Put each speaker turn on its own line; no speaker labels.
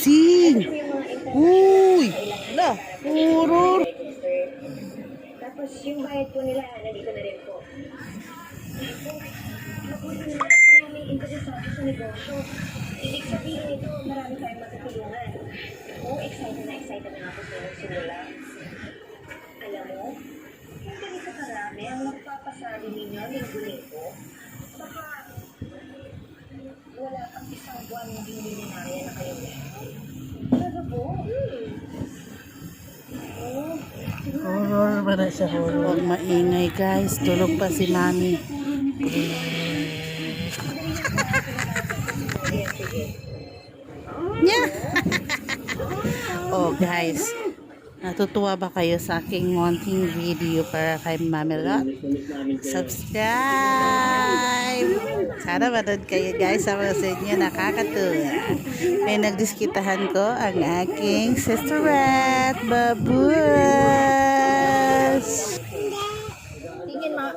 gising. Uy, la, uror.
Tapos yung bayad po nila, nandito na rin po. Mabuti na maraming interesado sa negosyo. Ibig sabihin nito, marami tayong matutulungan. Oo, excited na ako sa simula. Alam mo, kung ganito karami ang magpapasali ninyo linggo-linggo, baka wala pang isang buwan hindi milinarya na kayo. Talaga po?
Horror ba na siya, horror? Huwag maingay guys, tulog pa si mami. Yeah. Oh guys, natutuwa ba kayo sa aking munting video para kay Mami Lot? Subscribe! Sana manood kayo guys, sama sa inyo, nakakatuwa. May nagdiskitahan ko ang aking sisterette, Babus!
Tingin ma.